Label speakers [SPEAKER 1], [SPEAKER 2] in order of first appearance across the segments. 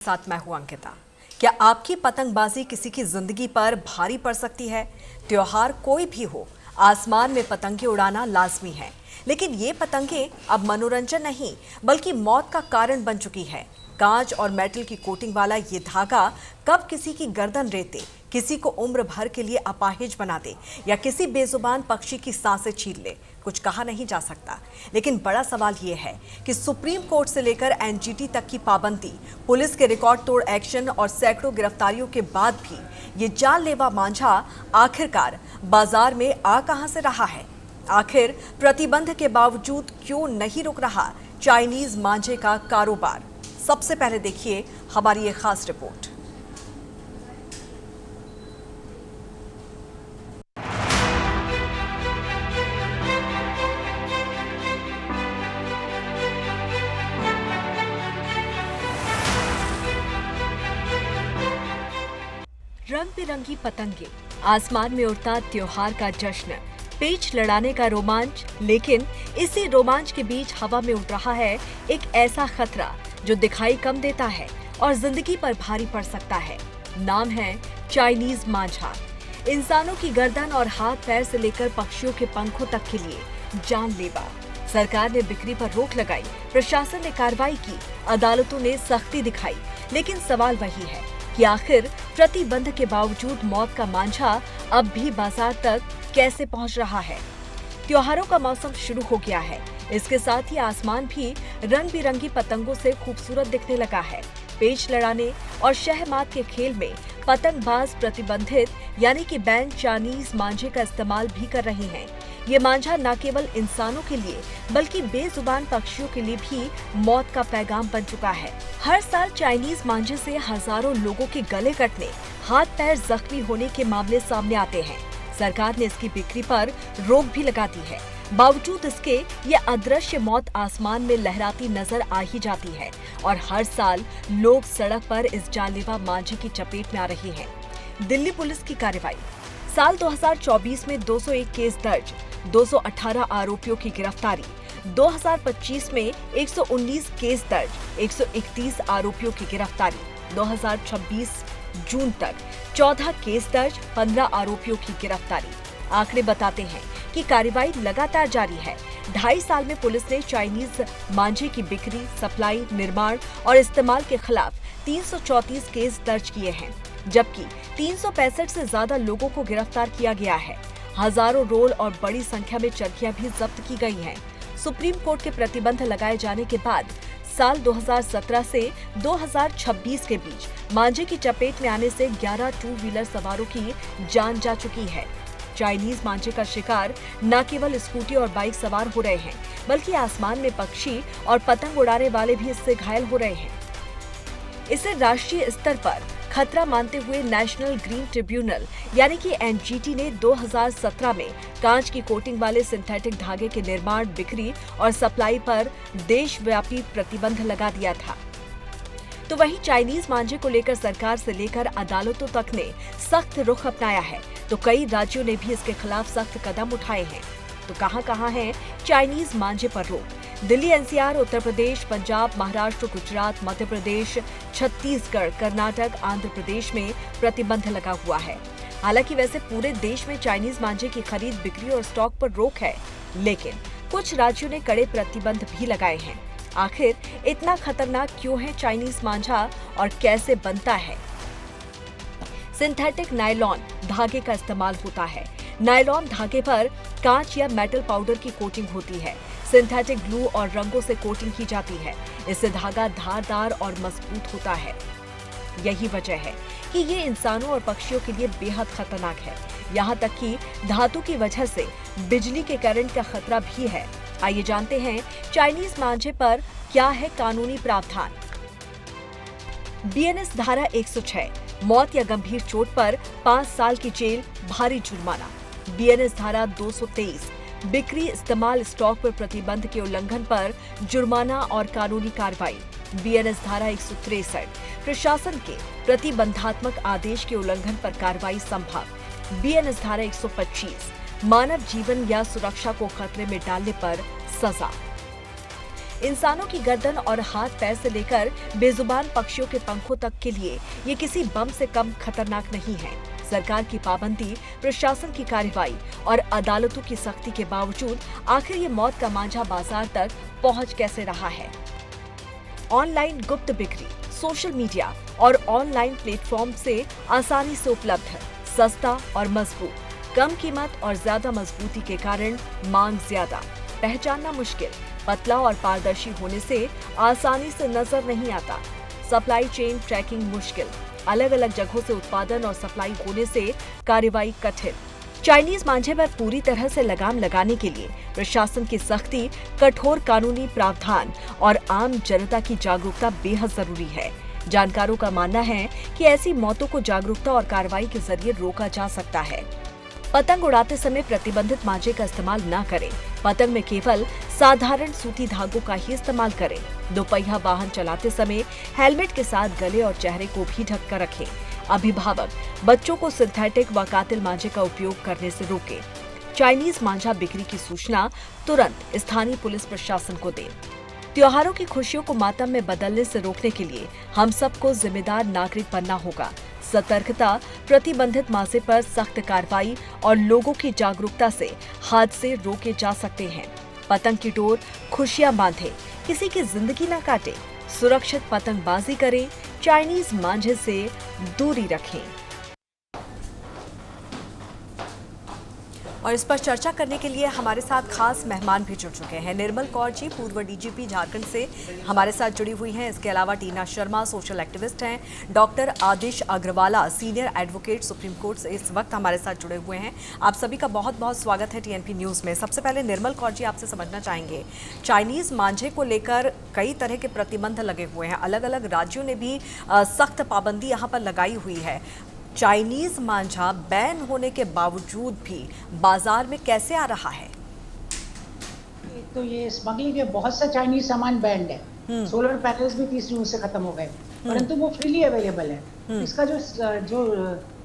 [SPEAKER 1] साथ मैं हूं अंकिता। क्या आपकी पतंगबाजी किसी की जिंदगी पर भारी पड़ सकती है? त्योहार कोई भी हो, आसमान में पतंगे उड़ाना लाजमी है, लेकिन ये पतंगे अब मनोरंजन नहीं बल्कि मौत का कारण बन चुकी है। कांच और मेटल की कोटिंग वाला ये धागा कब किसी की गर्दन रेते, किसी को उम्र भर के लिए अपाहिज बना दे या किसी बेजुबान पक्षी की सांसें छीन ले, कुछ कहा नहीं जा सकता। लेकिन बड़ा सवाल ये है कि सुप्रीम कोर्ट से लेकर एनजीटी तक की पाबंदी, पुलिस के रिकॉर्ड तोड़ एक्शन और सैकड़ों गिरफ्तारियों के बाद भी ये जानलेवा मांझा आखिरकार बाजार में आ कहां से रहा है? आखिर प्रतिबंध के बावजूद क्यों नहीं रुक रहा चाइनीज मांझे का कारोबार? सबसे पहले देखिए हमारी ये खास रिपोर्ट। रंग बिरंगी पतंगे, आसमान में उड़ता त्योहार का जश्न, पेच लड़ाने का रोमांच, लेकिन इसी रोमांच के बीच हवा में उड़ रहा है एक ऐसा खतरा जो दिखाई कम देता है और जिंदगी पर भारी पड़ सकता है। नाम है चाइनीज मांझा। इंसानों की गर्दन और हाथ पैर से लेकर पक्षियों के पंखों तक के लिए जानलेवा। सरकार ने बिक्री पर रोक लगाई, प्रशासन ने कार्रवाई की, अदालतों ने सख्ती दिखाई, लेकिन सवाल वही है कि आखिर प्रतिबंध के बावजूद मौत का मांझा अब भी बाजार तक कैसे पहुंच रहा है? त्योहारों का मौसम शुरू हो गया है, इसके साथ ही आसमान भी रंग बिरंगी पतंगों से खूबसूरत दिखने लगा है। पेच लड़ाने और शहमात के खेल में पतंगबाज प्रतिबंधित यानी कि बैन चाइनीज मांझे का इस्तेमाल भी कर रहे हैं। ये मांझा न केवल इंसानों के लिए बल्कि बेजुबान पक्षियों के लिए भी मौत का पैगाम बन चुका है। हर साल चाइनीज मांझे से हजारों लोगों के गले कटने, हाथ पैर जख्मी होने के मामले सामने आते हैं। सरकार ने इसकी बिक्री पर रोक भी लगा दी है। बावजूद इसके ये अदृश्य मौत आसमान में लहराती नजर आ ही जाती है और हर साल लोग सड़क पर इस जानलेवा मांझे की चपेट में आ रहे हैं। दिल्ली पुलिस की कार्रवाई। साल 2024 में 201 केस दर्ज, 218 आरोपियों की गिरफ्तारी। 2025 में 119 केस दर्ज, 131 आरोपियों की गिरफ्तारी। 2026 जून तक 14 केस दर्ज, 15 आरोपियों की गिरफ्तारी। आंकड़े बताते हैं कि कार्रवाई लगातार जारी है। 2.5 साल में पुलिस ने चाइनीज मांझे की बिक्री, सप्लाई, निर्माण और इस्तेमाल के खिलाफ 334 केस दर्ज किए हैं, जबकि 365 से ज्यादा लोगों को गिरफ्तार किया गया है। हजारों रोल और बड़ी संख्या में चरखियां भी जब्त की गई हैं। सुप्रीम कोर्ट के प्रतिबंध लगाए जाने के बाद साल 2017 से 2026 के बीच मांझे की चपेट में आने से 11 टू व्हीलर सवारों की जान जा चुकी है। चाइनीज मांझे का शिकार न केवल स्कूटी और बाइक सवार हो रहे हैं, बल्कि आसमान में पक्षी और पतंग उड़ाने वाले भी इससे घायल हो रहे हैं। इसे राष्ट्रीय स्तर पर खतरा मानते हुए नेशनल ग्रीन ट्रिब्यूनल यानी कि एनजीटी ने 2017 में कांच की कोटिंग वाले सिंथेटिक धागे के निर्माण, बिक्री और सप्लाई पर देशव्यापी प्रतिबंध लगा दिया था। तो वहीं चाइनीज मांझे को लेकर सरकार से लेकर अदालतों तक ने सख्त रुख अपनाया है, तो कई राज्यों ने भी इसके खिलाफ सख्त कदम उठाए हैं। तो कहां है चाइनीज मांझे पर रोक? दिल्ली, एनसीआर, उत्तर प्रदेश, पंजाब, महाराष्ट्र, गुजरात, मध्य प्रदेश, छत्तीसगढ़, कर्नाटक, आंध्र प्रदेश में प्रतिबंध लगा हुआ है। हालांकि वैसे पूरे देश में चाइनीज मांझे की खरीद, बिक्री और स्टॉक पर रोक है, लेकिन कुछ राज्यों ने कड़े प्रतिबंध भी लगाए हैं। आखिर इतना खतरनाक क्यों है चाइनीज मांझा और कैसे बनता है? सिंथेटिक नायलॉन धागे का इस्तेमाल होता है। नायलॉन धागे पर कांच या मेटल पाउडर की कोटिंग होती है। सिंथेटिक ग्लू और रंगों से कोटिंग की जाती है। इससे धागा धारदार और मजबूत होता है। यही वजह है कि ये इंसानों और पक्षियों के लिए बेहद खतरनाक है। यहाँ तक कि धातु की वजह से बिजली के करंट का खतरा भी है। आइए जानते हैं चाइनीज मांझे पर क्या है कानूनी प्रावधान। बीएनएस धारा 106, मौत या गंभीर चोट पर 5 साल की जेल, भारी जुर्माना। बीएनएस धारा 223, बिक्री, इस्तेमाल, स्टॉक पर प्रतिबंध के उल्लंघन पर जुर्माना और कानूनी कार्रवाई। बीएनएस धारा 163, प्रशासन के प्रतिबंधात्मक आदेश के उल्लंघन पर कार्रवाई संभव। बीएनएस धारा 125, मानव जीवन या सुरक्षा को खतरे में डालने पर सजा। इंसानों की गर्दन और हाथ पैर से लेकर बेजुबान पक्षियों के पंखों तक के लिए ये किसी बम से कम खतरनाक नहीं है। सरकार की पाबंदी, प्रशासन की कार्रवाई और अदालतों की सख्ती के बावजूद आखिर ये मौत का मांझा बाजार तक पहुंच कैसे रहा है? ऑनलाइन गुप्त बिक्री, सोशल मीडिया और ऑनलाइन प्लेटफॉर्म से आसानी से उपलब्ध है, सस्ता और मजबूत, कम कीमत और ज्यादा मजबूती के कारण मांग ज्यादा, पहचानना मुश्किल, पतला और पारदर्शी होने से आसानी से नजर नहीं आता, सप्लाई चेन ट्रैकिंग मुश्किल, अलग अलग जगहों से उत्पादन और सप्लाई होने से कार्रवाई कठिन। चाइनीज मांझे पर पूरी तरह से लगाम लगाने के लिए प्रशासन की सख्ती, कठोर कानूनी प्रावधान और आम जनता की जागरूकता बेहद जरूरी है। जानकारों का मानना है कि ऐसी मौतों को जागरूकता और कार्रवाई के जरिए रोका जा सकता है। पतंग उड़ाते समय प्रतिबंधित मांझे का इस्तेमाल न करें। पतंग में केवल साधारण सूती धागों का ही इस्तेमाल करें। दोपहिया वाहन चलाते समय हेलमेट के साथ गले और चेहरे को भी ढक कर रखें। अभिभावक बच्चों को सिंथेटिक व कातिल मांझे का उपयोग करने से रोकें। चाइनीज मांझा बिक्री की सूचना तुरंत स्थानीय पुलिस प्रशासन को दें। त्योहारों की खुशियों को मातम में बदलने से रोकने के लिए हम सबको जिम्मेदार नागरिक बनना होगा। सतर्कता, प्रतिबंधित मांझे पर सख्त कार्रवाई और लोगों की जागरूकता से हादसे रोके जा सकते हैं। पतंग की डोर खुशियां बांधे, किसी की जिंदगी न काटे, सुरक्षित पतंगबाजी करें, चाइनीज मांझे से दूरी रखें। और इस पर चर्चा करने के लिए हमारे साथ खास मेहमान भी जुड़ चुके हैं। निर्मल कौर जी पूर्व डीजीपी झारखंड से हमारे साथ जुड़ी हुई हैं। इसके अलावा टीना शर्मा सोशल एक्टिविस्ट हैं। Doctor Adish Agrawala senior advocate supreme court से इस वक्त हमारे साथ जुड़े हुए हैं। आप सभी का बहुत बहुत स्वागत है टीएनपी न्यूज़ में। सबसे पहले निर्मल कौर जी आपसे समझना चाहेंगे, चाइनीज़ मांझे को लेकर कई तरह के प्रतिबंध लगे हुए हैं, अलग अलग राज्यों ने भी सख्त पाबंदी यहाँ पर लगाई हुई है। चाइनीज मांझा बैन होने के बावजूद भी बाजार में कैसे आ रहा है?
[SPEAKER 2] तो ये स्मगलिंग के बहुत सा चाइनीज सामान बैंड है। सोलर पैनल्स भी 30 जून से खत्म हो गए, परंतु वो फ्रीली अवेलेबल है। इसका जो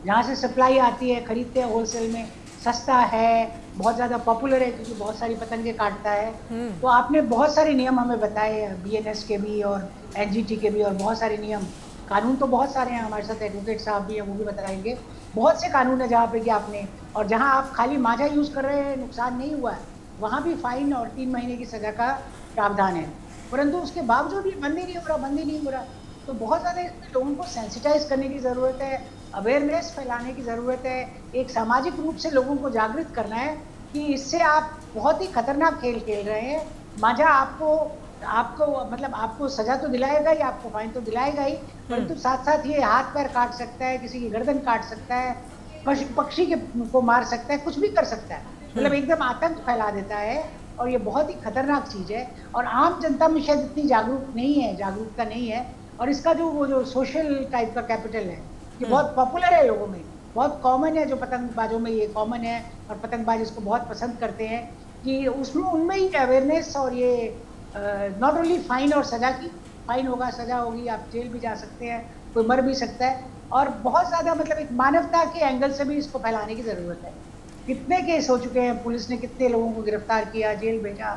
[SPEAKER 2] जहाँ से सप्लाई आती है, खरीदते हैं होलसेल में, सस्ता है, बहुत ज़्यादा पॉपुलर है क्योंकि बहुत सारी पतंगे काटता है। तो आपने बहुत सारे नियम हमें बताए, बीएनएस के भी और एनजीटी के भी, और बहुत सारे नियम कानून तो बहुत सारे हैं। हमारे साथ एडवोकेट साहब भी हैं, वो भी बताएंगे। बहुत से कानून है जहाँ पे कि आपने, और जहाँ आप खाली मांझा यूज़ कर रहे हैं, नुकसान नहीं हुआ है, वहाँ भी फाइन और 3 महीने की सज़ा का प्रावधान है। परंतु उसके बावजूद ये बंद ही नहीं हो रहा। तो बहुत ज़्यादा इसमें लोगों को सेंसिटाइज करने की ज़रूरत है, अवेयरनेस फैलाने की ज़रूरत है, एक सामाजिक रूप से लोगों को जागृत करना है कि इससे आप बहुत ही खतरनाक खेल खेल रहे हैं। मांझा आपको मतलब आपको सजा तो दिलाएगा ही, आपको फाइन तो दिलाएगा ही, परंतु साथ साथ ये हाथ पैर काट सकता है, किसी की गर्दन काट सकता है, पक्षी को मार सकता है, कुछ भी कर सकता है। मतलब एकदम आतंक फैला देता है और ये बहुत ही खतरनाक चीज़ है। और आम जनता में शायद इतनी जागरूकता नहीं है। और इसका वो जो सोशल टाइप का कैपिटल है, ये बहुत पॉपुलर है, लोगों में बहुत कॉमन है, जो पतंगबाजों में ये कॉमन है और पतंगबाज इसको बहुत पसंद करते हैं कि उसमें उनमें ही अवेयरनेस और ये नॉट ओनली फाइन और सजा की, फाइन होगा, सजा होगी, आप जेल भी जा सकते हैं, कोई मर भी सकता है। और बहुत ज़्यादा मतलब एक मानवता के एंगल से भी इसको फैलाने की ज़रूरत है। कितने केस हो चुके हैं, पुलिस ने कितने लोगों को गिरफ्तार किया, जेल भेजा,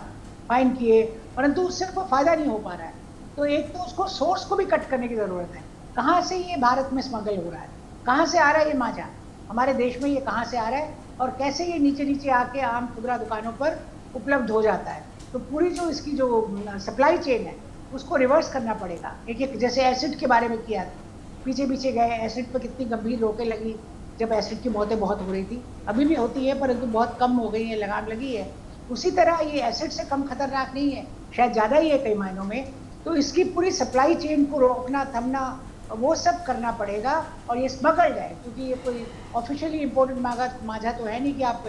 [SPEAKER 2] फाइन किए, परंतु उससे कोई फ़ायदा नहीं हो पा रहा है। तो एक तो उसको सोर्स को भी कट करने की ज़रूरत है। कहाँ से ये भारत में स्मगल हो रहा है, कहाँ से आ रहा है ये मांझा, हमारे देश में ये कहाँ से आ रहा है और कैसे ये नीचे नीचे आके आम खुदरा दुकानों पर उपलब्ध हो जाता है। तो पूरी जो इसकी जो सप्लाई चेन है उसको रिवर्स करना पड़ेगा। एक जैसे एसिड के बारे में किया, पीछे गए, एसिड पर कितनी गंभीर रोकें लगी जब एसिड की मौतें बहुत हो रही थी, अभी भी होती है परंतु बहुत कम हो गई है, लगाम लगी है। उसी तरह ये एसिड से कम खतरनाक नहीं है, शायद ज़्यादा ही है कई मायनों में। तो इसकी पूरी सप्लाई चेन को रोकना, थमना, वो सब करना पड़ेगा। और ये स्मगल्ड है क्योंकि ये कोई ऑफिशियली इम्पोर्टेड मांझा तो है नहीं कि आप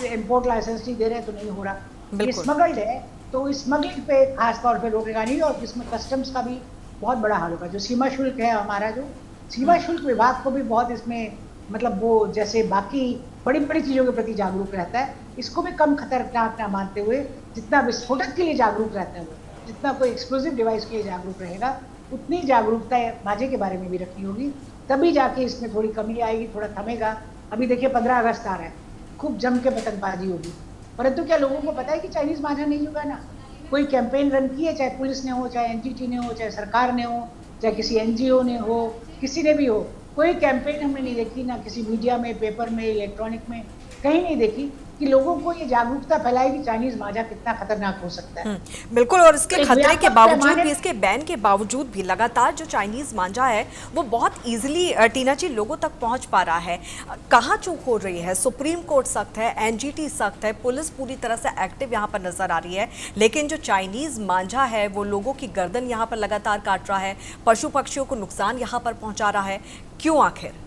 [SPEAKER 2] इम्पोर्ट लाइसेंस नहीं दे रहे तो नहीं हो रहा, ये स्मगल्ड है। तो स्मगलिंग पे खास तौर पे रोकेगा नहीं। और इसमें कस्टम्स का भी बहुत बड़ा हाल होगा। जो सीमा शुल्क है हमारा, जो सीमा शुल्क विभाग को भी बहुत इसमें मतलब वो जैसे बाकी बड़ी बड़ी चीज़ों के प्रति जागरूक रहता है, इसको भी कम खतरनाक ना मानते हुए, जितना विस्फोटक के लिए जागरूक रहता है वो, जितना कोई एक्सप्लोजिव डिवाइस के लिए जागरूक रहेगा, उतनी जागरूकता मांझे के बारे में भी रखनी होगी। तभी जाके इसमें थोड़ी कमी आएगी, थोड़ा थमेगा। अभी देखिए 15 अगस्त आ रहा है, खूब जम के पतंगबाजी होगी, परंतु क्या लोगों को पता है कि चाइनीज मांझा नहीं होगा ना, कोई कैंपेन रन की है, चाहे पुलिस ने हो, चाहे एनजीटी ने हो, चाहे सरकार ने हो, चाहे किसी एनजीओ ने हो, किसी ने भी हो, कोई कैंपेन हमने नहीं देखी, ना किसी मीडिया में, पेपर में, इलेक्ट्रॉनिक में, कहीं नहीं देखी कि लोगों को ये जागरूकता फैलाई कि चाइनीज मांझा कितना खतरनाक हो सकता है।
[SPEAKER 1] बिल्कुल। और इसके
[SPEAKER 2] एक
[SPEAKER 1] खतरे के
[SPEAKER 2] व्यापक
[SPEAKER 1] बावजूद
[SPEAKER 2] पैमाने
[SPEAKER 1] भी, इसके बैन के बावजूद भी लगातार जो चाइनीज मांझा है वो बहुत इजीली टीना जी लोगों तक पहुंच पा रहा है। कहाँ चूक हो रही है? सुप्रीम कोर्ट सख्त है, एनजीटी सख्त है, पुलिस पूरी तरह से एक्टिव यहाँ पर नजर आ रही है, लेकिन जो चाइनीज मांझा है वो लोगों की गर्दन यहाँ पर लगातार काट रहा है, पशु पक्षियों को नुकसान यहाँ पर पहुंचा रहा है। क्यों आखिर?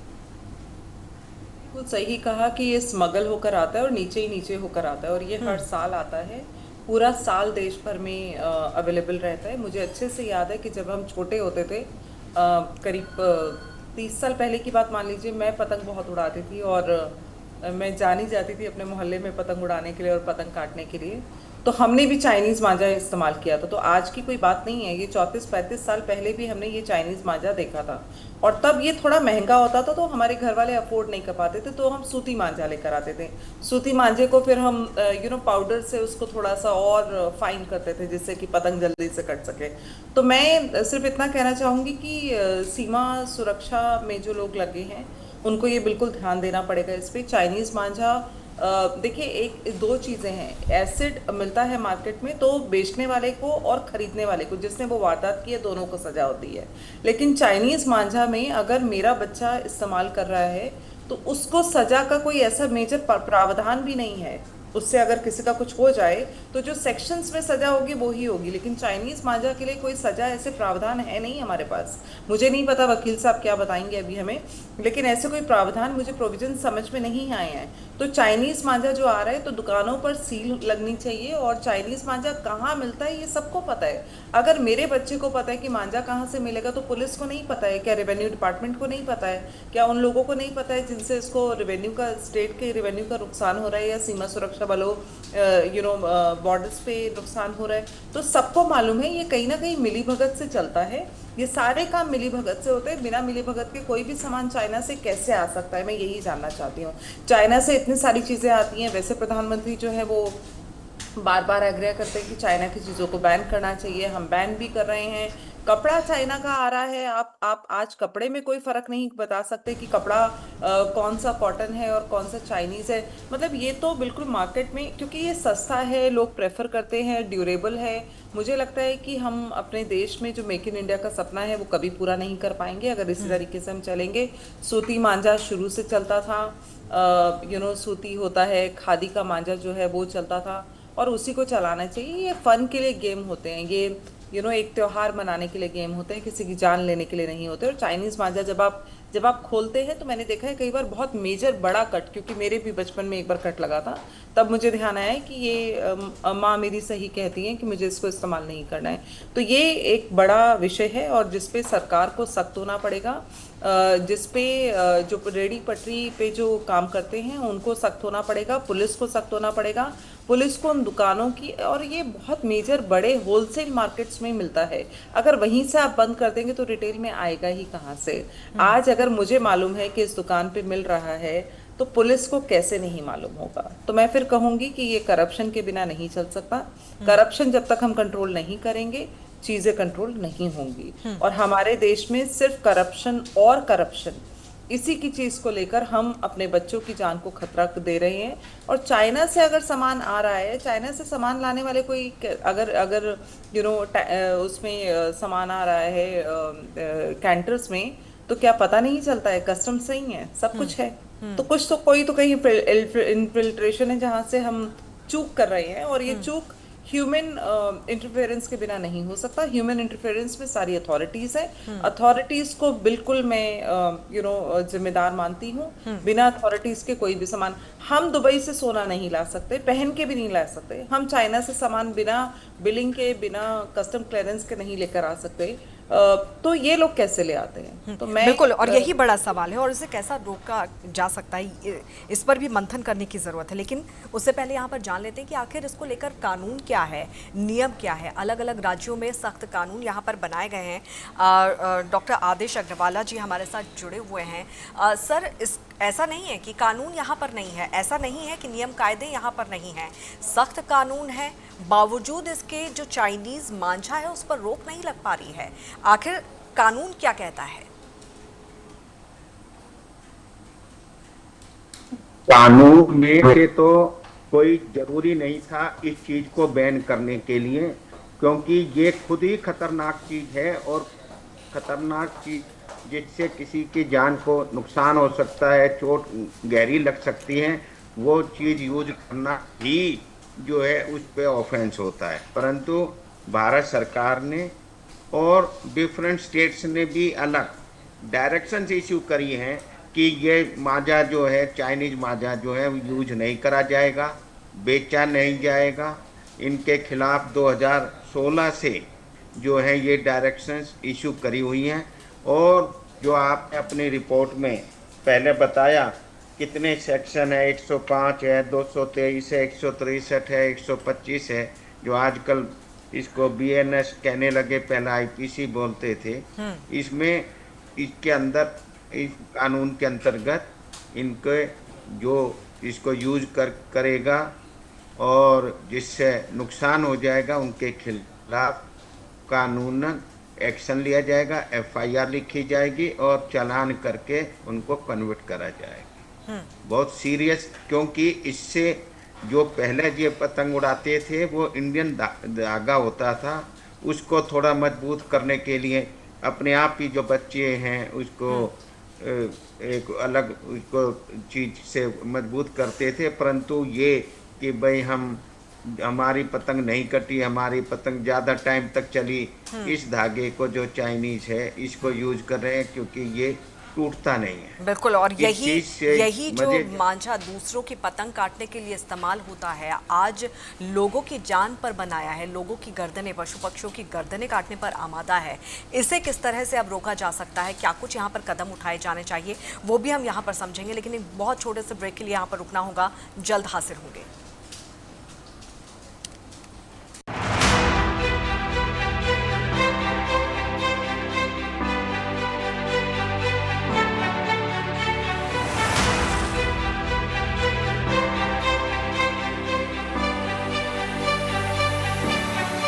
[SPEAKER 3] बिल्कुल सही कहा कि ये स्मगल होकर आता है और नीचे ही नीचे होकर आता है, और ये हर साल आता है, पूरा साल देश भर में अवेलेबल रहता है। मुझे अच्छे से याद है कि जब हम छोटे होते थे, करीब 30 साल पहले की बात मान लीजिए, मैं पतंग बहुत उड़ाती थी और मैं जानी जाती थी अपने मोहल्ले में पतंग उड़ाने के लिए और पतंग काटने के लिए। तो हमने भी चाइनीज़ मांझा इस्तेमाल किया था। तो आज की कोई बात नहीं है, ये 34-35 साल पहले भी हमने ये चाइनीज़ मांझा देखा था, और तब ये थोड़ा महंगा होता था तो हमारे घर वाले अफोर्ड नहीं कर पाते थे, तो हम सूती मांझा लेकर आते थे। सूती मांझे को फिर हम पाउडर से उसको थोड़ा सा और फाइन करते थे जिससे कि पतंग जल्दी से कट सके। तो मैं सिर्फ इतना कहना चाहूँगी कि सीमा सुरक्षा में जो लोग लगे हैं उनको ये बिल्कुल ध्यान देना पड़ेगा इस पर। चाइनीज़ मांझा, देखिए, एक दो चीज़ें हैं। एसिड मिलता है मार्केट में तो बेचने वाले को और ख़रीदने वाले को, जिसने वो वारदात की है, दोनों को सज़ा होती है। लेकिन चाइनीज़ मांझा में अगर मेरा बच्चा इस्तेमाल कर रहा है तो उसको सज़ा का कोई ऐसा मेजर प्रावधान भी नहीं है। उससे अगर किसी का कुछ हो जाए तो जो सेक्शंस में सज़ा होगी वो ही होगी, लेकिन चाइनीज़ मांझा के लिए कोई सज़ा ऐसे प्रावधान है नहीं हमारे पास। मुझे नहीं पता वकील साहब क्या बताएंगे अभी हमें, लेकिन ऐसे कोई प्रावधान, मुझे प्रोविजन समझ में नहीं आए हैं। तो चाइनीज़ मांझा जो आ रहा है तो दुकानों पर सील लगनी चाहिए, और चाइनीज़ मांझा कहाँ मिलता है ये सबको पता है। अगर मेरे बच्चे को पता है कि मांझा कहाँ से मिलेगा तो पुलिस को नहीं पता है क्या? रेवेन्यू डिपार्टमेंट को नहीं पता है क्या? उन लोगों को नहीं पता है जिनसे इसको रेवेन्यू का, स्टेट के रेवेन्यू का नुकसान हो रहा है, या सीमा सुरक्षा बलों बॉर्डर्स पे नुकसान हो रहा है? तो सबको मालूम है ये कहीं ना कहीं मिली भगत से चलता है। ये सारे काम मिली भगत से होते हैं। बिना मिली भगत के कोई भी सामान चाइना से कैसे आ सकता है, मैं यही जानना चाहती हूँ। चाइना से इतनी सारी चीज़ें आती हैं। वैसे प्रधानमंत्री जो है वो बार बार आग्रह करते हैं कि चाइना की चीज़ों को बैन करना चाहिए, हम बैन भी कर रहे हैं। कपड़ा चाइना का आ रहा है, आप आज कपड़े में कोई फ़र्क नहीं बता सकते कि कपड़ा कौन सा कॉटन है और कौन सा चाइनीज़ है। मतलब ये तो बिल्कुल मार्केट में, क्योंकि ये सस्ता है, लोग प्रेफर करते हैं, ड्यूरेबल है। मुझे लगता है कि हम अपने देश में जो मेक इन इंडिया का सपना है वो कभी पूरा नहीं कर पाएंगे अगर इसी तरीके से हम चलेंगे। सूती मांझा शुरू से चलता था, सूती होता है, खादी का मांझा जो है वो चलता था, और उसी को चलाना चाहिए। ये फ़न के लिए गेम होते हैं, ये एक त्यौहार मनाने के लिए गेम होते हैं, किसी की जान लेने के लिए नहीं होते। और चाइनीज़ मांझा जब आप खोलते हैं तो मैंने देखा है कई बार बहुत मेजर बड़ा कट, क्योंकि मेरे भी बचपन में एक बार कट लगा था, तब मुझे ध्यान आया कि ये माँ मेरी सही कहती हैं कि मुझे इसको इस्तेमाल नहीं करना है। तो ये एक बड़ा विषय है और जिस पे सरकार को सख्त होना पड़ेगा, जिस पे जो रेडी पटरी पे जो काम करते हैं उनको सख्त होना पड़ेगा, पुलिस को सख्त होना पड़ेगा, पुलिस को उन दुकानों की, और ये बहुत मेजर बड़े होलसेल मार्केट्स में मिलता है, अगर वहीं से आप बंद कर देंगे तो रिटेल में आएगा ही कहाँ से? आज अगर मुझे मालूम है कि इस दुकान पे मिल रहा है तो पुलिस को कैसे नहीं मालूम होगा? तो मैं फिर कहूँगी कि ये करप्शन के बिना नहीं चल सकता। करप्शन जब तक हम कंट्रोल नहीं करेंगे चीज़ें कंट्रोल नहीं होंगी। और हमारे देश में सिर्फ करप्शन और करप्शन, इसी की चीज़ को लेकर हम अपने बच्चों की जान को खतरा दे रहे हैं। और चाइना से अगर सामान आ रहा है, चाइना से सामान लाने वाले कोई अगर उसमें सामान आ रहा है कैंटर्स में, तो क्या पता नहीं चलता है? कस्टम सही है, सब कुछ है, तो कुछ तो कोई तो कहीं इन्फिल्ट्रेशन है जहाँ से हम चूक कर रहे हैं, और ये चूक ह्यूमन इंटरफेरेंस के बिना नहीं हो सकता। ह्यूमन इंटरफेरेंस में सारी अथॉरिटीज़ है, अथॉरिटीज़ को बिल्कुल मैं जिम्मेदार मानती हूँ। बिना अथॉरिटीज़ के कोई भी सामान, हम दुबई से सोना नहीं ला सकते, पहन के भी नहीं ला सकते। हम चाइना से सामान बिना बिलिंग के, बिना कस्टम क्लियरेंस के नहीं लेकर आ सकते। तो ये लोग कैसे ले आते हैं? तो मैं
[SPEAKER 1] बिल्कुल, और यही बड़ा सवाल है और इसे कैसा रोका जा सकता है, इस पर भी मंथन करने की ज़रूरत है। लेकिन उससे पहले यहाँ पर जान लेते हैं कि आखिर इसको लेकर कानून क्या है, नियम क्या है। अलग अलग राज्यों में सख्त कानून यहाँ पर बनाए गए हैं। डॉक्टर आदेश अग्रवाला जी हमारे साथ जुड़े हुए हैं। सर, ऐसा नहीं है कि कानून यहाँ पर नहीं है, ऐसा नहीं है कि नियम कायदे यहाँ पर नहीं है, सख्त कानून है, बावजूद इसके जो चाइनीज़ मांझा है उस पर रोक नहीं लग पा रही है। आखिर कानून क्या कहता है?
[SPEAKER 4] कानून में से तो कोई जरूरी नहीं था इस चीज को बैन करने के लिए, क्योंकि ये खुद ही खतरनाक चीज है और खतरनाक चीज जिससे किसी की जान को नुकसान हो सकता है, चोट गहरी लग सकती है, वो चीज यूज करना ही जो है उस पे ऑफेंस होता है। परंतु भारत सरकार ने और डिफरेंट स्टेट्स ने भी अलग डायरेक्शंस इश्यू करी हैं कि ये माजा जो है, चाइनीज माजा जो है यूज नहीं करा जाएगा, बेचा नहीं जाएगा। इनके खिलाफ 2016 से जो है ये डायरेक्शंस इशू करी हुई हैं। और जो आपने अपनी रिपोर्ट में पहले बताया कितने सेक्शन है, 105 है, 223 है, 163 है, 125 है, जो आजकल इसको बीएनएस कहने लगे, पहले आईपीसी बोलते थे। इसमें इसके अंदर इस कानून के अंतर्गत इनके जो इसको यूज करेगा और जिससे नुकसान हो जाएगा उनके खिलाफ कानूनन एक्शन लिया जाएगा, एफआईआर लिखी जाएगी और चालान करके उनको कन्वर्ट करा जाएगा। बहुत सीरियस, क्योंकि इससे जो पहले ये पतंग उड़ाते थे वो इंडियन धागा होता था, उसको थोड़ा मजबूत करने के लिए अपने आप ही जो बच्चे हैं उसको एक अलग उसको चीज से मजबूत करते थे। परंतु ये कि भाई हमारी पतंग नहीं कटी, हमारी पतंग ज़्यादा टाइम तक चली, इस धागे को जो चाइनीज है इसको यूज कर रहे हैं, क्योंकि ये टूटता नहीं है।
[SPEAKER 1] बिल्कुल, और यही जो
[SPEAKER 4] मजे
[SPEAKER 1] मांझा दूसरों की पतंग काटने के लिए इस्तेमाल होता है, आज लोगों की जान पर बनाया है, लोगों की गर्दनें, पशु पक्षियों की गर्दनें काटने पर आमादा है। इसे किस तरह से अब रोका जा सकता है, क्या कुछ यहाँ पर कदम उठाए जाने चाहिए, वो भी हम यहाँ पर समझेंगे। लेकिन एक बहुत छोटे से ब्रेक के लिए यहाँ पर रुकना होगा, जल्द हाजिर होंगे।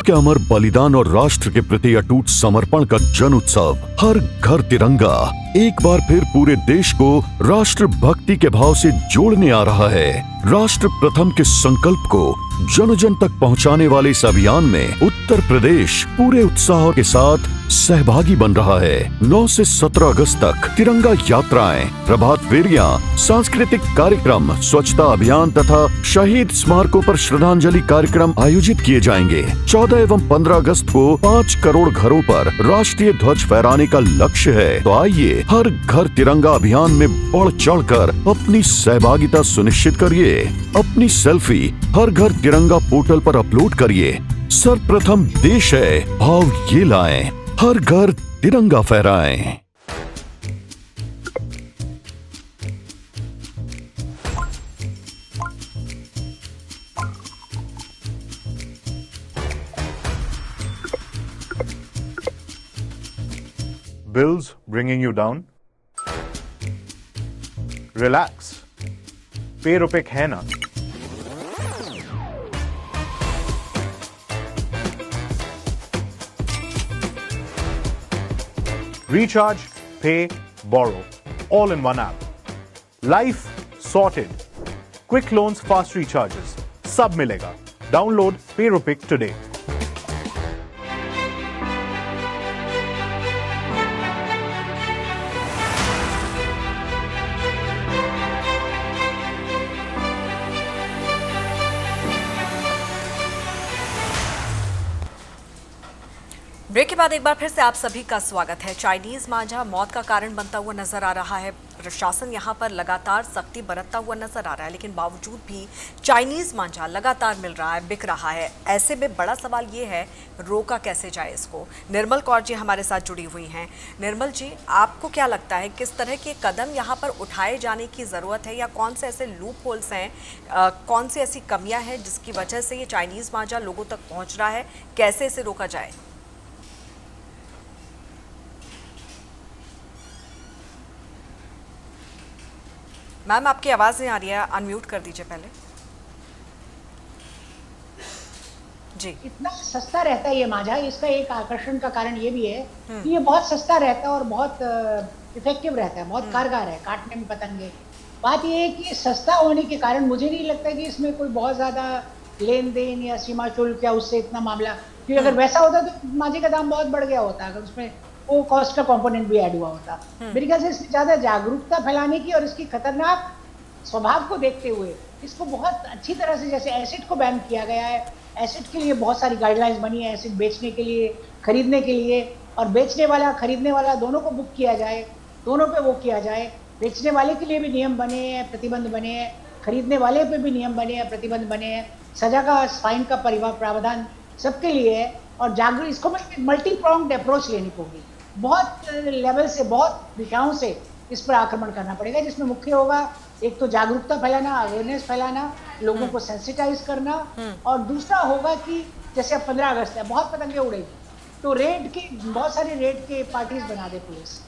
[SPEAKER 5] के अमर बलिदान और राष्ट्र के प्रति अटूट समर्पण का जन उत्सव हर घर तिरंगा एक बार फिर पूरे देश को राष्ट्र भक्ति के भाव से जोड़ने आ रहा है। राष्ट्र प्रथम के संकल्प को जन जन तक पहुंचाने वाले इस अभियान में उत्तर प्रदेश पूरे उत्साह के साथ सहभागी बन रहा है। 9 से 17 अगस्त तक तिरंगा यात्राएं, प्रभात फेरियां, सांस्कृतिक कार्यक्रम, स्वच्छता अभियान तथा शहीद स्मारकों पर श्रद्धांजलि कार्यक्रम आयोजित किए जाएंगे। 14 एवं 15 अगस्त को 5 करोड़ घरों पर राष्ट्रीय ध्वज फहराने का लक्ष्य है। तो आइए हर घर तिरंगा अभियान में बढ़ चढ़कर अपनी सहभागिता सुनिश्चित करिए। अपनी सेल्फी हर घर तिरंगा पोर्टल पर अपलोड करिए। सर्वप्रथम देश है, भाव ये लाएं, हर घर तिरंगा फहराएं।
[SPEAKER 6] Bills bringing you down? Relax. PayRupic है ना? Recharge, pay, borrow, all in one app. Life sorted. Quick loans, fast recharges. सब मिलेगा. Download PayRupic today.
[SPEAKER 1] ब्रेक के बाद एक बार फिर से आप सभी का स्वागत है। चाइनीज मांझा मौत का कारण बनता हुआ नजर आ रहा है। प्रशासन यहाँ पर लगातार सख्ती बरतता हुआ नजर आ रहा है, लेकिन बावजूद भी चाइनीज मांझा लगातार मिल रहा है, बिक रहा है। ऐसे में बड़ा सवाल ये है, रोका कैसे जाए इसको। निर्मल कौर जी हमारे साथ जुड़ी हुई हैं। निर्मल जी, आपको क्या लगता है किस तरह के कदम यहाँ पर उठाए जाने की ज़रूरत है, या कौन से ऐसे लूप होल्स हैं, कौन सी ऐसी कमियाँ हैं जिसकी वजह से ये चाइनीज मांझा लोगों तक पहुँच रहा है, कैसे इसे रोका जाए? मैम, आपकी आवाज़ नहीं आ रही है, अनम्यूट कर दीजिए पहले जी।
[SPEAKER 2] इतना सस्ता रहता है ये मांझा, इसका एक आकर्षण का कारण ये भी है कि ये बहुत सस्ता रहता है और बहुत इफेक्टिव रहता है, बहुत कारगर है काटने में पतंगे। बात ये है कि सस्ता होने के कारण मुझे नहीं लगता कि इसमें कोई बहुत ज्यादा लेन देन या सीमा शुल्क या उससे इतना मामला, क्योंकि अगर वैसा होता तो मांझे का दाम बहुत बढ़ गया होता, अगर उसमें वो कॉस्ट का कंपोनेंट भी ऐड हुआ होता। मेरे ख्याल से इसमें ज्यादा जागरूकता फैलाने की और इसकी खतरनाक स्वभाव को देखते हुए इसको बहुत अच्छी तरह से, जैसे एसिड को बैन किया गया है, एसिड के लिए बहुत सारी गाइडलाइंस बनी है, एसिड बेचने के लिए, खरीदने के लिए, और बेचने वाला खरीदने वाला दोनों को बुक किया जाए, दोनों पे वो किया जाए। बेचने वाले के लिए भी नियम बने हैं, प्रतिबंध बने हैं, खरीदने वाले पे भी नियम बने हैं, प्रतिबंध बने हैं, सजा का, फाइन का प्रावधान सबके लिए है। और जागरूक इसको मल्टी प्रॉन्ग्ड अप्रोच लेनी होगी, बहुत लेवल से, बहुत दिशाओं से इस पर आक्रमण करना पड़ेगा, जिसमें मुख्य होगा एक तो जागरूकता फैलाना, अवेयरनेस फैलाना, लोगों को सेंसिटाइज करना, और दूसरा होगा कि जैसे अब 15 अगस्त है, बहुत पतंगे उड़ेगी, तो रेड के बहुत सारे रेड के पार्टीज बना दे पुलिस,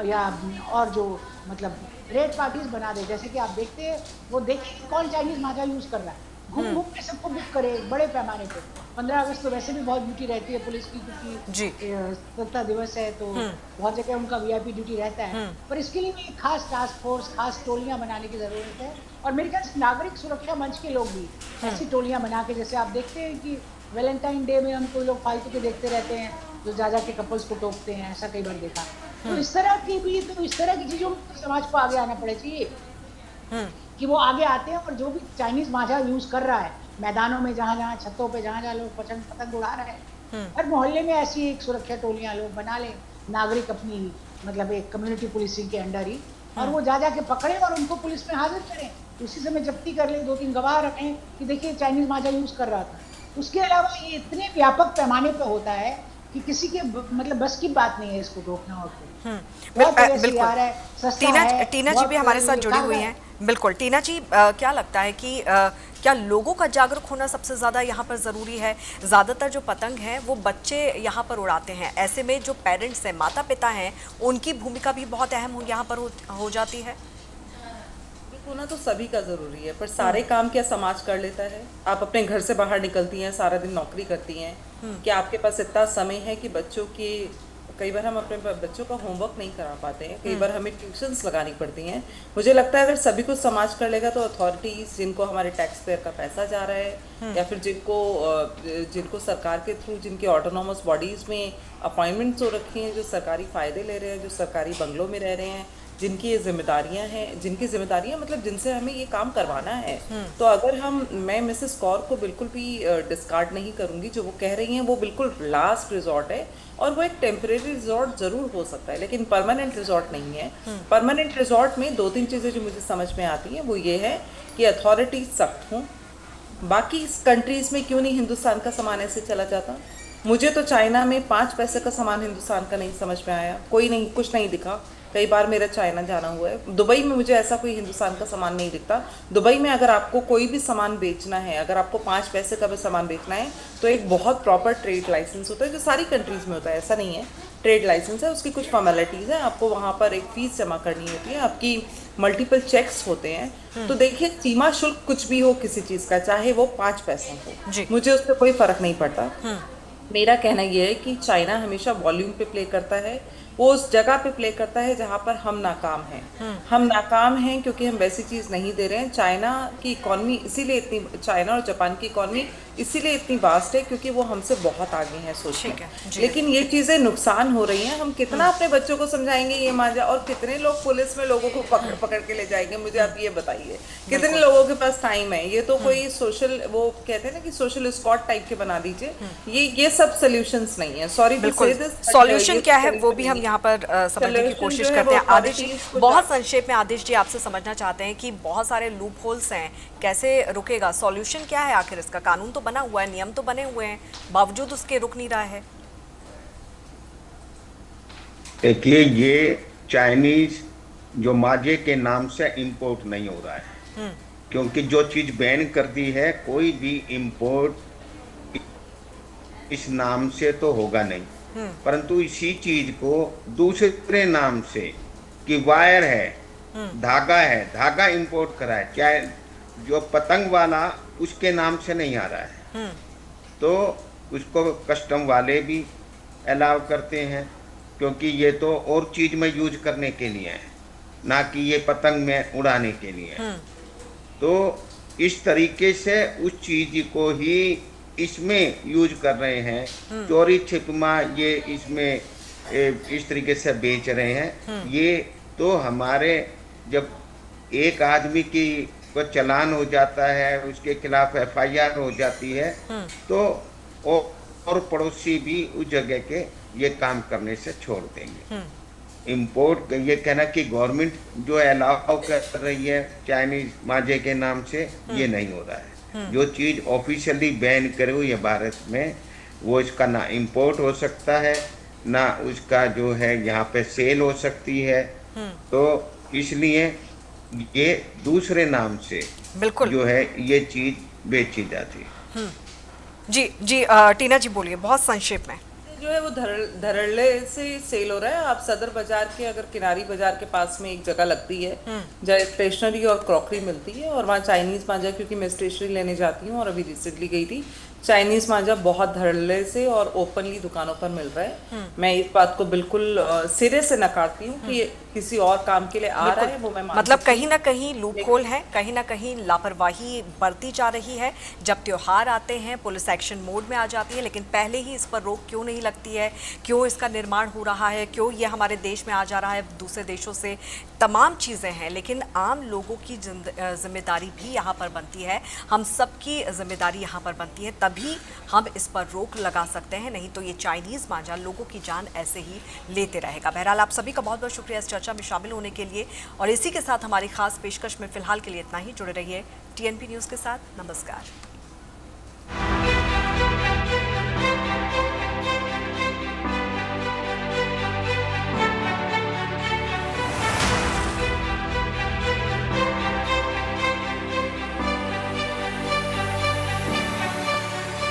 [SPEAKER 2] या और जो मतलब रेड पार्टीज बना दे, जैसे कि आप देखते हैं, वो देखिए कौन चाइनीज मांझा यूज कर रहा है, घूम घूम के सबको बुक करे बड़े पैमाने पे। 15 अगस्त तो वैसे भी बहुत ड्यूटी रहती है पुलिस की, क्योंकि स्वतंत्रता दिवस है, तो बहुत जगह उनका वीआईपी ड्यूटी रहता है, पर इसके लिए भी खास टास्क फोर्स, खास टोलियां बनाने की जरूरत है। और मेरे ख्याल से नागरिक सुरक्षा मंच के लोग भी ऐसी टोलियां बना के, जैसे आप देखते हैं कि वैलेंटाइन डे में हम कोई लोग फालतू के देखते रहते हैं जो जा के कपल्स को टोकते हैं, ऐसा कई बार देखा। तो इस तरह की भी, तो इस तरह की चीजों में तो समाज को आगे आना पड़े चाहिए कि वो आगे आते हैं, और जो भी चाइनीज मांझा यूज कर रहा है मैदानों में, जहाँ जहाँ छतों पे, जहाँ जहाँ लोग पतंग उड़ा रहे हैं, हर मोहल्ले में ऐसी एक सुरक्षा टोलियां लोग बना ले, नागरिक अपनी मतलब एक कम्युनिटी पुलिसिंग के अंडर ही, और वो जा के पकड़े और उनको पुलिस में हाजिर करें, उसी समय जब्ती कर ले, 2-3 गवाह रखें कि देखिए चाइनीज मांझा यूज कर रहा था। उसके अलावा ये इतने व्यापक पैमाने पर होता है कि किसी के मतलब बस की बात नहीं है इसको रोकना। और
[SPEAKER 1] बिल्कुल, टीना जी भी हमारे साथ जुड़ी हुई हैं। बिल्कुल टीना जी, क्या लगता है कि क्या लोगों का जागरूक होना सबसे ज़्यादा यहाँ पर ज़रूरी है? ज़्यादातर जो पतंग हैं वो बच्चे यहाँ पर उड़ाते हैं, ऐसे में जो पेरेंट्स हैं, माता पिता हैं, उनकी भूमिका भी बहुत अहम यहाँ पर हो जाती है।
[SPEAKER 3] होना तो सभी का ज़रूरी है, पर सारे काम क्या समाज कर लेता है? आप अपने घर से बाहर निकलती हैं, सारा दिन नौकरी करती हैं, क्या आपके पास इतना समय है कि बच्चों की, कई बार हम अपने बच्चों का होमवर्क नहीं करा पाते हैं, कई बार हमें ट्यूशन्स लगानी पड़ती हैं। मुझे लगता है अगर सभी कुछ समाज कर लेगा तो अथॉरिटीज़, जिनको हमारे टैक्स पेयर का पैसा जा रहा है, या फिर जिनको सरकार के थ्रू, जिनके ऑटोनॉमस बॉडीज़ में अपॉइंटमेंट्स हो रखी हैं, जो सरकारी फ़ायदे ले रहे हैं, जो सरकारी बंगलों में रह रहे हैं, जिनकी ये जिम्मेदारियां हैं, जिनकी जिम्मेदारियां मतलब जिनसे हमें ये काम करवाना है, तो अगर मैं मिसेस कौर को बिल्कुल भी डिस्कार्ड नहीं करूंगी। जो वो कह रही हैं वो बिल्कुल लास्ट रिजॉर्ट है, और वो एक टेम्परेरी रिजॉर्ट ज़रूर हो सकता है, लेकिन परमानेंट रिजॉर्ट नहीं है। परमानेंट रिजॉर्ट में 2-3 चीज़ें जो मुझे समझ में आती हैं वो ये है कि अथॉरिटीज सख्त हों। बाकी इस कंट्रीज़ में क्यों नहीं हिंदुस्तान का सामान ऐसे चला जाता? मुझे तो चाइना में 5 पैसे का सामान हिंदुस्तान का नहीं समझ में आया, कोई नहीं, कुछ नहीं दिखा। कई बार मेरा चाइना जाना हुआ है। दुबई में मुझे ऐसा कोई हिंदुस्तान का सामान नहीं दिखता। दुबई में अगर आपको कोई भी सामान बेचना है, अगर आपको 5 पैसे का भी सामान बेचना है, तो एक बहुत प्रॉपर ट्रेड लाइसेंस होता है, जो सारी कंट्रीज़ में होता है, ऐसा नहीं है। ट्रेड लाइसेंस है, उसकी कुछ फॉर्मेलिटीज़ है, आपको वहाँ पर एक फ़ीस जमा करनी होती है, आपकी मल्टीपल चेक्स होते हैं। तो देखिए, सीमा शुल्क कुछ भी हो किसी चीज़ का, चाहे वो 5 पैसा हो, मुझे उस पर कोई फ़र्क नहीं पड़ता। मेरा कहना यह है कि चाइना हमेशा वॉल्यूम पे प्ले करता है, वो उस जगह पे प्ले करता है जहाँ पर हम नाकाम हैं। हम नाकाम हैं क्योंकि हम वैसी चीज़ नहीं दे रहे हैं। चाइना की इकॉनमी इसीलिए इतनी, चाइना और जापान की इकॉनमी इसीलिए इतनी वास्ट है क्योंकि वो हमसे बहुत आगे हैं सोच
[SPEAKER 1] ठीक है,
[SPEAKER 3] में।
[SPEAKER 1] जी।
[SPEAKER 3] लेकिन ये चीज़ें नुकसान हो रही हैं। हम कितना अपने बच्चों को समझाएंगे ये मांझा, और कितने लोग पुलिस में लोगों को पकड़ पकड़ के ले जाएंगे, मुझे आप ये बताइए। कितने लोगों के पास टाइम है? ये तो कोई सोशल, वो कहते हैं ना कि सोशल स्क्वाड टाइप के बना दीजिए। ये सब सोल्यूशंस नहीं है। सॉरी टू से दिस,
[SPEAKER 1] सॉल्यूशन क्या है वो भी हम यहाँ पर समझने की
[SPEAKER 3] Solution
[SPEAKER 1] कोशिश
[SPEAKER 3] जो है
[SPEAKER 1] करते
[SPEAKER 3] वो
[SPEAKER 1] हैं। आदिश जी,
[SPEAKER 3] authorities को
[SPEAKER 1] बहुत संक्षेप में आदिश जी आपसे समझना चाहते हैं कि बहुत सारे लूप होल्स हैं, कैसे रुकेगा? सॉल्यूशन क्या है आखिर इसका? कानून तो बना हुआ है, नियम तो बने हुए हैं, बावजूद उसके रुक नहीं रहा है।
[SPEAKER 4] देखिए, ये चाइनीज जो माजे के नाम से इंपोर्ट नहीं हो रहा है, क्योंकि जो चीज बैन कर दी है, कोई भी इंपोर्ट इस नाम से तो होगा नहीं, परंतु इसी चीज को दूसरे नाम से कि वायर है, धागा है, धागा इंपोर्ट करा है, चाहे जो पतंग वाला उसके नाम से नहीं आ रहा है, तो उसको कस्टम वाले भी अलाउ करते हैं, क्योंकि ये तो और चीज में यूज करने के लिए है, ना कि ये पतंग में उड़ाने के लिए है। तो इस तरीके से उस चीज को ही इसमें यूज कर रहे हैं, चोरी छिपमा ये इसमें इस तरीके से बेच रहे हैं। ये तो हमारे जब एक आदमी की को चालान हो जाता है, उसके खिलाफ FIR हो जाती है, तो और पड़ोसी भी उस जगह के ये काम करने से छोड़ देंगे। इम्पोर्ट ये कहना कि गवर्नमेंट जो अलाउ कर रही है चाइनीज माजे के नाम से, ये नहीं हो रहा है। जो चीज ऑफिशियली बैन करे हुई है भारत में, वो इसका ना इंपोर्ट हो सकता है, ना उसका जो है यहाँ पे सेल हो सकती है। तो इसलिए ये दूसरे नाम से
[SPEAKER 1] बिल्कुल
[SPEAKER 4] जो है ये चीज बेची जाती है।
[SPEAKER 1] जी जी, टीना जी बोलिए बहुत संक्षेप में।
[SPEAKER 3] जो है वो धड़ल्ले से सेल हो रहा है। आप सदर बाजार के, अगर किनारी बाजार के पास में एक जगह लगती है जहाँ स्टेशनरी और क्रॉकरी मिलती है, और वहाँ चाइनीज मांझा, क्योंकि मैं स्टेशनरी लेने जाती हूँ और अभी रिसेंटली गई थी, चाइनीज मांझा बहुत धड़ल्ले से और ओपनली दुकानों पर मिल रहा है। मैं इस बात को बिल्कुल सिरे से नकारती हूँ कि किसी और काम के लिए आ रहा है, वो मैं मानती
[SPEAKER 1] मतलब
[SPEAKER 3] हूँ।
[SPEAKER 1] कहीं ना कहीं लूप होल है, कहीं ना कहीं लापरवाही बरती जा रही है। जब त्योहार आते हैं पुलिस एक्शन मोड में आ जाती है, लेकिन पहले ही इस पर रोक क्यों नहीं लगती है? क्यों इसका निर्माण हो रहा है? क्यों ये हमारे देश में आ जा रहा है दूसरे देशों से? तमाम चीज़ें हैं, लेकिन आम लोगों की जिम्मेदारी भी यहाँ पर बनती है, हम सबकी जिम्मेदारी यहाँ पर बनती है, तभी हम इस पर रोक लगा सकते हैं। नहीं तो ये चाइनीज़ मांझा लोगों की जान ऐसे ही लेते रहेगा। बहरहाल आप सभी का बहुत बहुत शुक्रिया इस चर्चा में शामिल होने के लिए, और इसी के साथ हमारी खास पेशकश में फिलहाल के लिए इतना ही। जुड़े रहिए TNP न्यूज़ के साथ। नमस्कार।